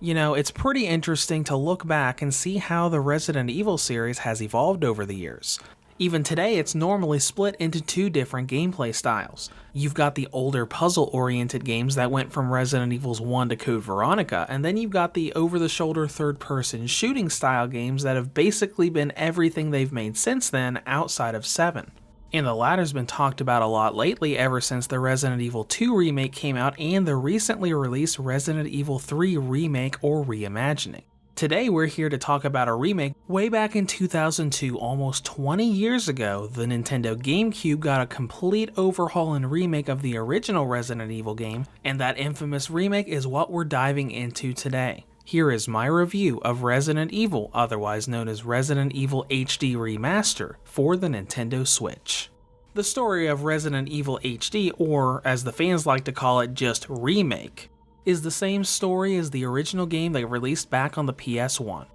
You know, it's pretty interesting to look back and see how the Resident Evil series has evolved over the years. Even today, it's normally split into two different gameplay styles. You've got the older puzzle-oriented games that went from Resident Evil 1 to Code Veronica, and then you've got the over-the-shoulder third-person shooting style games that have basically been everything they've made since then outside of 7. And the latter's been talked about a lot lately ever since the Resident Evil 2 remake came out and the recently released Resident Evil 3 remake or reimagining. Today we're here to talk about a remake way back in 2002, almost 20 years ago. The Nintendo GameCube got a complete overhaul and remake of the original Resident Evil game, and that infamous remake is what we're diving into today. Here is my review of Resident Evil, otherwise known as Resident Evil HD Remaster, for the Nintendo Switch. The story of Resident Evil HD, or as the fans like to call it, just Remake, is the same story as the original game they released back on the PS1.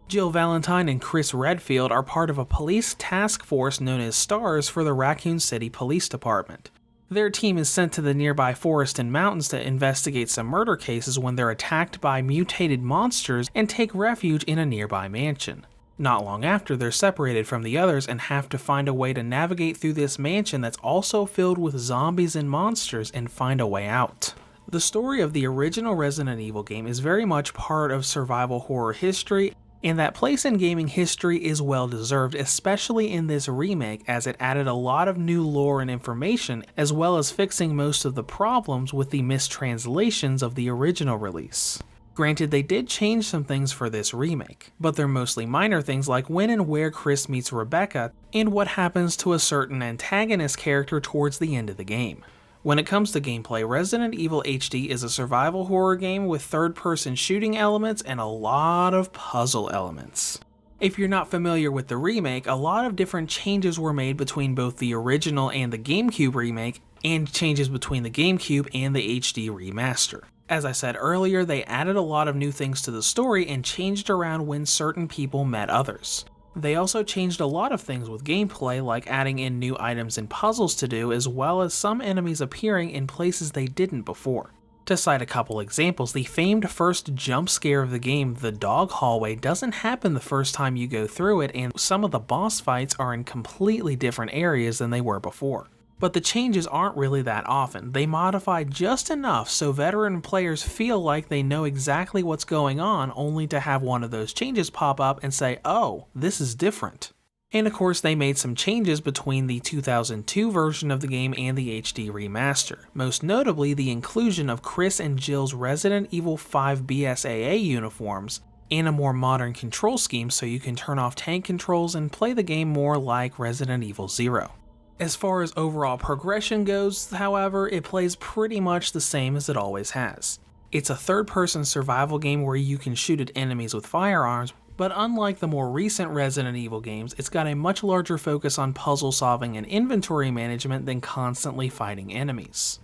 Jill Valentine and Chris Redfield are part of a police task force known as STARS for the Raccoon City Police Department. Their team is sent to the nearby forest and mountains to investigate some murder cases when they're attacked by mutated monsters and take refuge in a nearby mansion. Not long after, they're separated from the others and have to find a way to navigate through this mansion that's also filled with zombies and monsters and find a way out. The story of the original Resident Evil game is very much part of survival horror history, and that place in gaming history is well deserved, especially in this remake, as it added a lot of new lore and information, as well as fixing most of the problems with the mistranslations of the original release. Granted, they did change some things for this remake, but they're mostly minor things like when and where Chris meets Rebecca, and what happens to a certain antagonist character towards the end of the game. When it comes to gameplay, Resident Evil HD is a survival horror game with third-person shooting elements and a lot of puzzle elements. If you're not familiar with the remake, a lot of different changes were made between both the original and the GameCube remake, and changes between the GameCube and the HD remaster. As I said earlier, they added a lot of new things to the story and changed around when certain people met others. They also changed a lot of things with gameplay, like adding in new items and puzzles to do, as well as some enemies appearing in places they didn't before. To cite a couple examples, the famed first jump scare of the game, the dog hallway, doesn't happen the first time you go through it, and some of the boss fights are in completely different areas than they were before. But the changes aren't really that often. They modify just enough so veteran players feel like they know exactly what's going on, only to have one of those changes pop up and say, oh, this is different. And of course, they made some changes between the 2002 version of the game and the HD remaster, most notably the inclusion of Chris and Jill's Resident Evil 5 BSAA uniforms, and a more modern control scheme so you can turn off tank controls and play the game more like Resident Evil 0. As far as overall progression goes, however, it plays pretty much the same as it always has. It's a third-person survival game where you can shoot at enemies with firearms, but unlike the more recent Resident Evil games, it's got a much larger focus on puzzle solving and inventory management than constantly fighting enemies.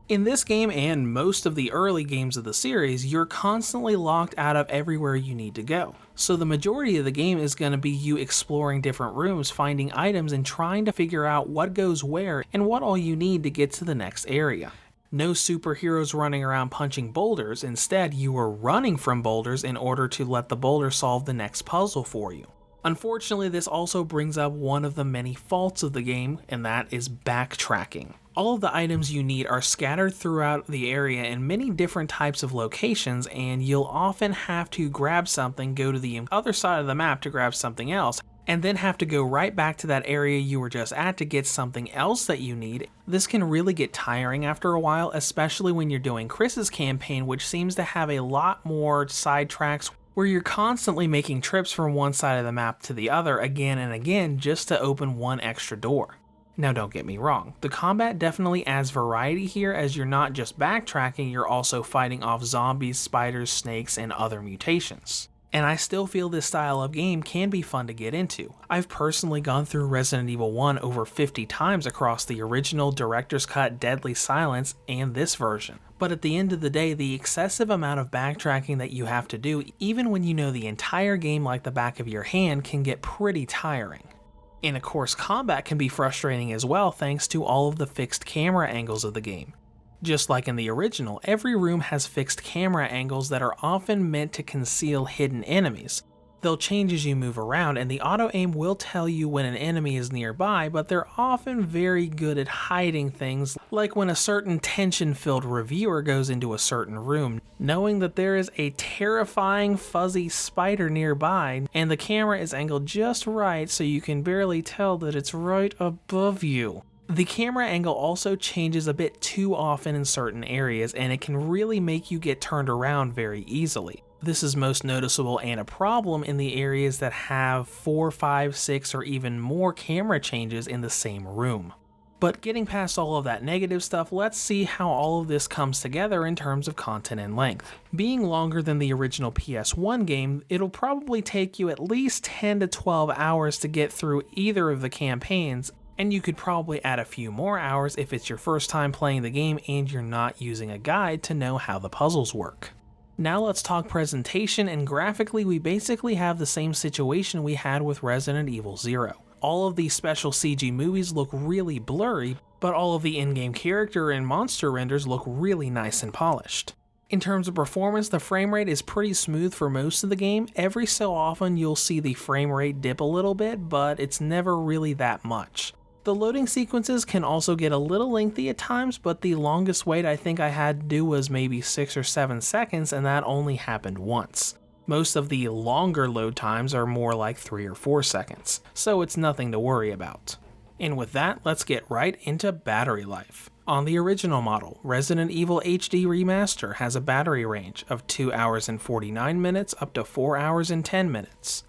In this game and most of the early games of the series, you're constantly locked out of everywhere you need to go. So the majority of the game is going to be you exploring different rooms, finding items, and trying to figure out what goes where and what all you need to get to the next area. No superheroes running around punching boulders, instead you are running from boulders in order to let the boulder solve the next puzzle for you. Unfortunately, this also brings up one of the many faults of the game, and that is backtracking. All of the items you need are scattered throughout the area in many different types of locations, and you'll often have to grab something, go to the other side of the map to grab something else, and then have to go right back to that area you were just at to get something else that you need. This can really get tiring after a while, especially when you're doing Chris's campaign, which seems to have a lot more sidetracks where you're constantly making trips from one side of the map to the other again and again just to open one extra door. Now don't get me wrong, the combat definitely adds variety here, as you're not just backtracking, you're also fighting off zombies, spiders, snakes, and other mutations. And I still feel this style of game can be fun to get into. I've personally gone through Resident Evil 1 over 50 times across the original Director's Cut Deadly Silence and this version. But at the end of the day, the excessive amount of backtracking that you have to do, even when you know the entire game like the back of your hand, can get pretty tiring. And of course, combat can be frustrating as well thanks to all of the fixed camera angles of the game. Just like in the original, every room has fixed camera angles that are often meant to conceal hidden enemies. They'll change as you move around, and the auto-aim will tell you when an enemy is nearby, but they're often very good at hiding things, like when a certain tension-filled reviewer goes into a certain room, knowing that there is a terrifying fuzzy spider nearby, and the camera is angled just right so you can barely tell that it's right above you. The camera angle also changes a bit too often in certain areas, and it can really make you get turned around very easily. This is most noticeable and a problem in the areas that have 4, 5, 6, or even more camera changes in the same room. But getting past all of that negative stuff, let's see how all of this comes together in terms of content and length. Being longer than the original PS1 game, it'll probably take you at least 10 to 12 hours to get through either of the campaigns, and you could probably add a few more hours if it's your first time playing the game and you're not using a guide to know how the puzzles work. Now let's talk presentation, and graphically we basically have the same situation we had with Resident Evil 0. All of these special CG movies look really blurry, but all of the in-game character and monster renders look really nice and polished. In terms of performance, the frame rate is pretty smooth for most of the game. Every so often you'll see the frame rate dip a little bit, but it's never really that much. The loading sequences can also get a little lengthy at times, but the longest wait I think I had to do was maybe 6 or 7 seconds, and that only happened once. Most of the longer load times are more like 3 or 4 seconds, so it's nothing to worry about. And with that, let's get right into battery life. On the original model, Resident Evil HD Remaster has a battery range of 2 hours and 49 minutes up to 4 hours and 10 minutes.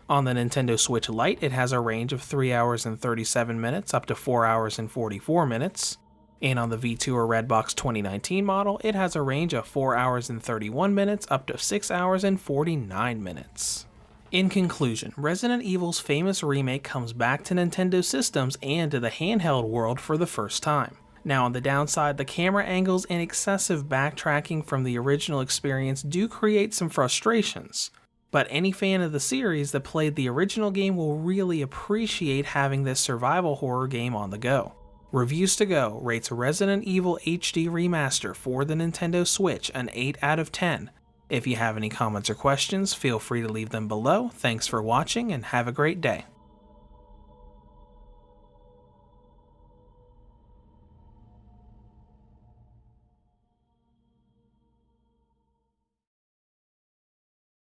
On the Nintendo Switch Lite, it has a range of 3 hours and 37 minutes up to 4 hours and 44 minutes. And on the V2 or Redbox 2019 model, it has a range of 4 hours and 31 minutes up to 6 hours and 49 minutes. In conclusion, Resident Evil's famous remake comes back to Nintendo systems and to the handheld world for the first time. Now on the downside, the camera angles and excessive backtracking from the original experience do create some frustrations. But any fan of the series that played the original game will really appreciate having this survival horror game on the go. Reviews to Go rates Resident Evil HD Remaster for the Nintendo Switch an 8 out of 10. If you have any comments or questions, feel free to leave them below. Thanks for watching and have a great day.